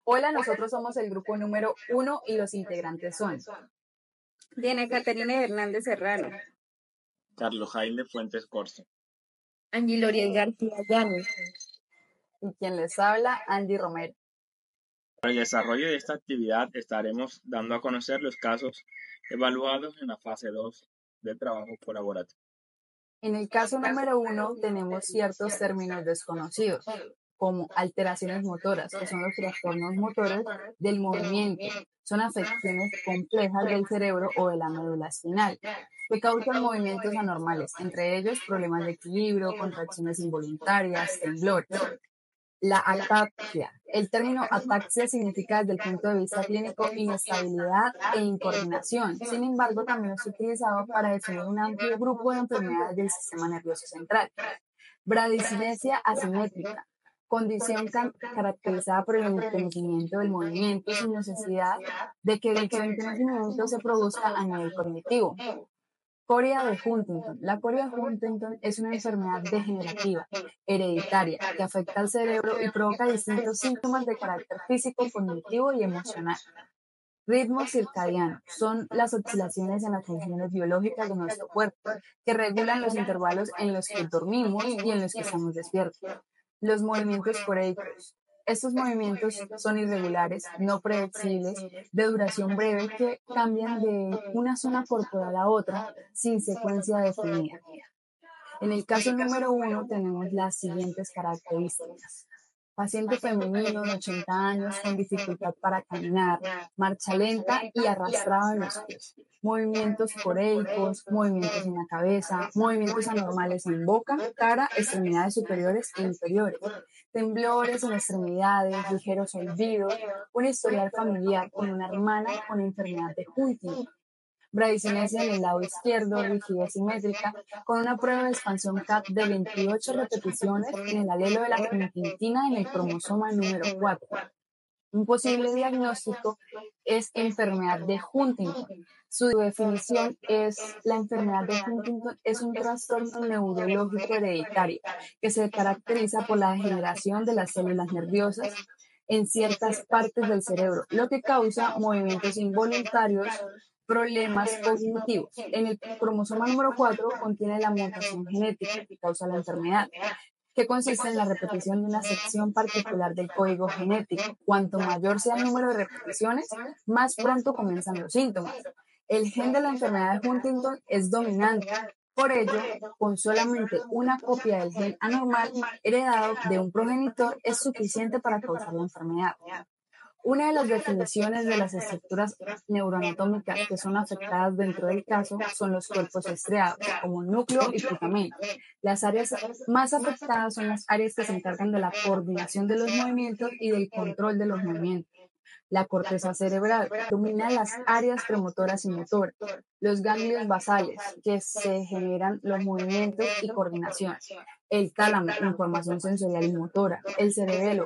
Hola, nosotros somos el grupo número 1 y los integrantes son Diana Caterina Hernández Serrano, Carlos Jaime Fuentes Corso, Angie Loriel García Llanes, y quien les habla, Andy Romero. Para el desarrollo de esta actividad estaremos dando a conocer los casos evaluados en la fase 2 del trabajo colaborativo. En el caso número 1 tenemos ciertos términos desconocidos, como alteraciones motoras, que son los trastornos motores del movimiento. Son afecciones complejas del cerebro o de la médula espinal, que causan movimientos anormales, entre ellos problemas de equilibrio, contracciones involuntarias, temblores. La ataxia. El término ataxia significa desde el punto de vista clínico inestabilidad e incoordinación. Sin embargo, también es utilizado para definir un amplio grupo de enfermedades del sistema nervioso central. Bradicinesia asimétrica. Condición caracterizada por el entenecimiento del movimiento sin necesidad de que dicho entenecimiento se produzca a nivel cognitivo. Coria de Huntington. La coria de Huntington es una enfermedad degenerativa, hereditaria, que afecta al cerebro y provoca distintos síntomas de carácter físico, cognitivo y emocional. Ritmo circadiano son las oscilaciones en las funciones biológicas de nuestro cuerpo, que regulan los intervalos en los que dormimos y en los que estamos despiertos. Los movimientos coreicos. Estos movimientos son irregulares, no predecibles, de duración breve que cambian de una zona corporal a otra sin secuencia definida. En el caso número 1 tenemos las siguientes características. Paciente femenino de 80 años con dificultad para caminar, marcha lenta y arrastrado en los pies. Movimientos coreicos, movimientos en la cabeza, movimientos anormales en boca, cara, extremidades superiores e inferiores. Temblores en extremidades, ligeros olvidos, un historial familiar con una hermana con enfermedad de Huntington. Bradicinesia en el lado izquierdo, rigidez simétrica, con una prueba de expansión CAP de 28 repeticiones en el alelo de la huntingtina en el cromosoma número 4. Un posible diagnóstico es enfermedad de Huntington. Su definición es: la enfermedad de Huntington es un trastorno neurológico hereditario que se caracteriza por la degeneración de las células nerviosas en ciertas partes del cerebro, lo que causa movimientos involuntarios, problemas cognitivos. En el cromosoma número 4 contiene la mutación genética que causa la enfermedad, que consiste en la repetición de una sección particular del código genético. Cuanto mayor sea el número de repeticiones, más pronto comienzan los síntomas. El gen de la enfermedad de Huntington es dominante. Por ello, con solamente una copia del gen anormal heredado de un progenitor es suficiente para causar la enfermedad. Una de las definiciones de las estructuras neuroanatómicas que son afectadas dentro del caso son los cuerpos estriados, como núcleo y putamen. Las áreas más afectadas son las áreas que se encargan de la coordinación de los movimientos y del control de los movimientos. La corteza cerebral domina las áreas premotoras y motoras. Los ganglios basales, que se generan los movimientos y coordinación. El tálamo, información sensorial y motora. El cerebelo,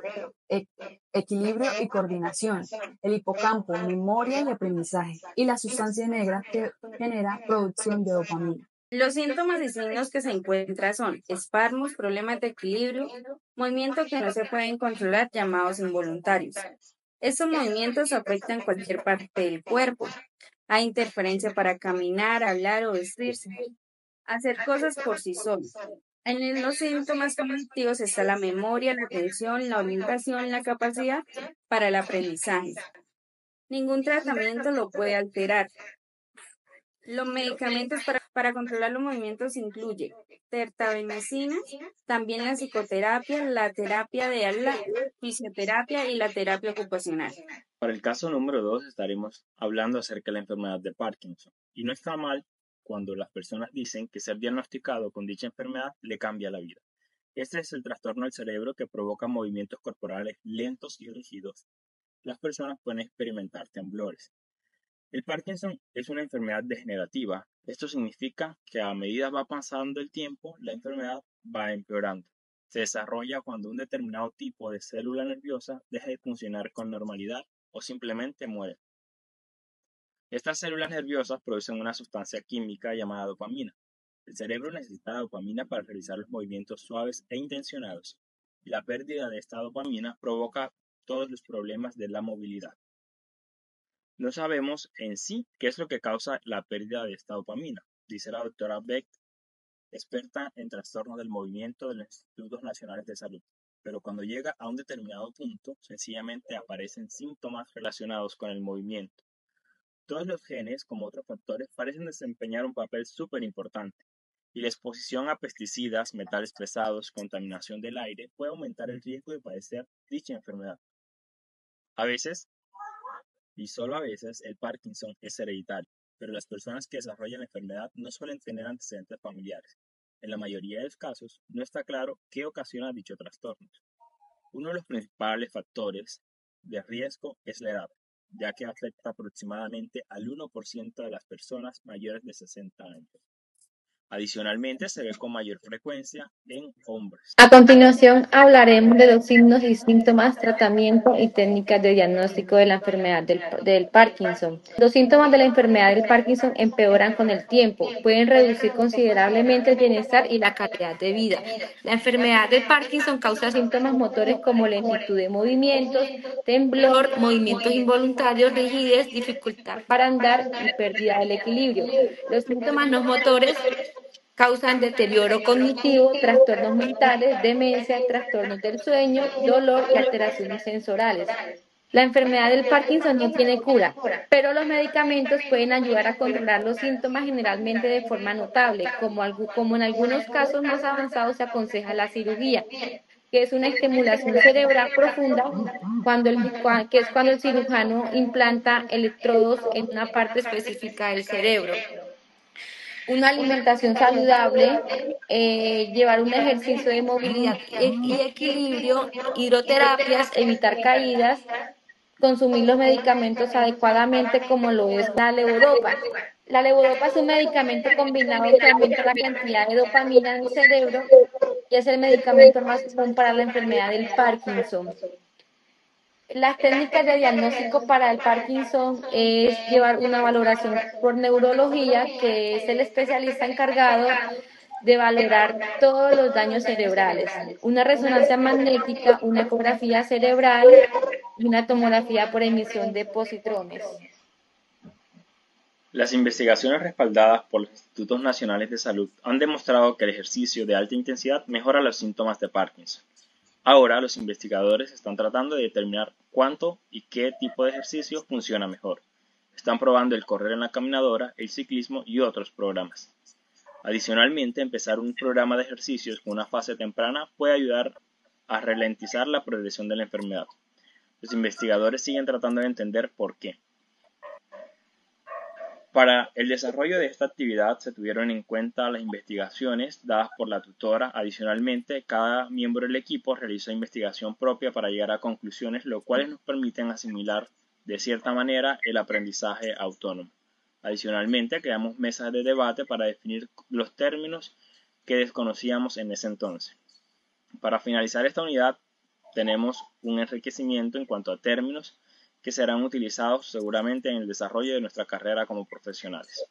equilibrio y coordinación. El hipocampo, memoria y aprendizaje. Y la sustancia negra, que genera producción de dopamina. Los síntomas y signos que se encuentran son espasmos, problemas de equilibrio, movimientos que no se pueden controlar llamados involuntarios. Estos movimientos afectan cualquier parte del cuerpo. Hay interferencia para caminar, hablar o vestirse. Hacer cosas por sí solos. En los síntomas cognitivos está la memoria, la atención, la orientación, la capacidad para el aprendizaje. Ningún tratamiento lo puede alterar. Los medicamentos para controlar los movimientos incluyen tertabemecina, también la psicoterapia, la terapia de la fisioterapia y la terapia ocupacional. Para el caso número 2 estaremos hablando acerca de la enfermedad de Parkinson. Y no está mal cuando las personas dicen que ser diagnosticado con dicha enfermedad le cambia la vida. Este es el trastorno del cerebro que provoca movimientos corporales lentos y rígidos. Las personas pueden experimentar temblores. El Parkinson es una enfermedad degenerativa. Esto significa que a medida va pasando el tiempo, la enfermedad va empeorando. Se desarrolla cuando un determinado tipo de célula nerviosa deja de funcionar con normalidad o simplemente muere. Estas células nerviosas producen una sustancia química llamada dopamina. El cerebro necesita dopamina para realizar los movimientos suaves e intencionados. Y la pérdida de esta dopamina provoca todos los problemas de la movilidad. No sabemos en sí qué es lo que causa la pérdida de esta dopamina, dice la doctora Beck, experta en trastornos del movimiento de los Institutos Nacionales de Salud. Pero cuando llega a un determinado punto, sencillamente aparecen síntomas relacionados con el movimiento. Todos los genes, como otros factores, parecen desempeñar un papel súper importante, y la exposición a pesticidas, metales pesados, contaminación del aire puede aumentar el riesgo de padecer dicha enfermedad. A veces, y solo a veces, el Parkinson es hereditario, pero las personas que desarrollan la enfermedad no suelen tener antecedentes familiares. En la mayoría de los casos, no está claro qué ocasiona dicho trastorno. Uno de los principales factores de riesgo es la edad, ya que afecta aproximadamente al 1% de las personas mayores de 60 años. Adicionalmente, se ve con mayor frecuencia en hombres. A continuación, hablaremos de los signos y síntomas, tratamiento y técnicas de diagnóstico de la enfermedad del Parkinson. Los síntomas de la enfermedad del Parkinson empeoran con el tiempo, pueden reducir considerablemente el bienestar y la calidad de vida. La enfermedad del Parkinson causa síntomas motores como lentitud de movimientos, temblor, movimientos involuntarios, rigidez, dificultad para andar y pérdida del equilibrio. Los síntomas no motores causan deterioro cognitivo, trastornos mentales, demencia, trastornos del sueño, dolor y alteraciones sensoriales. La enfermedad del Parkinson no tiene cura, pero los medicamentos pueden ayudar a controlar los síntomas generalmente de forma notable, como en algunos casos más avanzados se aconseja la cirugía, que es una estimulación cerebral profunda que es cuando el cirujano implanta electrodos en una parte específica del cerebro. Una alimentación saludable, llevar un ejercicio de movilidad y equilibrio, hidroterapias, evitar caídas, consumir los medicamentos adecuadamente como lo es la levodopa. La levodopa es un medicamento combinado que aumenta la cantidad de dopamina en el cerebro y es el medicamento más común para la enfermedad del Parkinson. Las técnicas de diagnóstico para el Parkinson es llevar una valoración por neurología, que es el especialista encargado de valorar todos los daños cerebrales, una resonancia magnética, una ecografía cerebral y una tomografía por emisión de positrones. Las investigaciones respaldadas por los Institutos Nacionales de Salud han demostrado que el ejercicio de alta intensidad mejora los síntomas de Parkinson. Ahora los investigadores están tratando de determinar cuánto y qué tipo de ejercicio funciona mejor. Están probando el correr en la caminadora, el ciclismo y otros programas. Adicionalmente, empezar un programa de ejercicios con una fase temprana puede ayudar a ralentizar la progresión de la enfermedad. Los investigadores siguen tratando de entender por qué. Para el desarrollo de esta actividad se tuvieron en cuenta las investigaciones dadas por la tutora. Adicionalmente, cada miembro del equipo realizó investigación propia para llegar a conclusiones, lo cual nos permiten asimilar de cierta manera el aprendizaje autónomo. Adicionalmente, creamos mesas de debate para definir los términos que desconocíamos en ese entonces. Para finalizar esta unidad, tenemos un enriquecimiento en cuanto a términos que serán utilizados seguramente en el desarrollo de nuestra carrera como profesionales.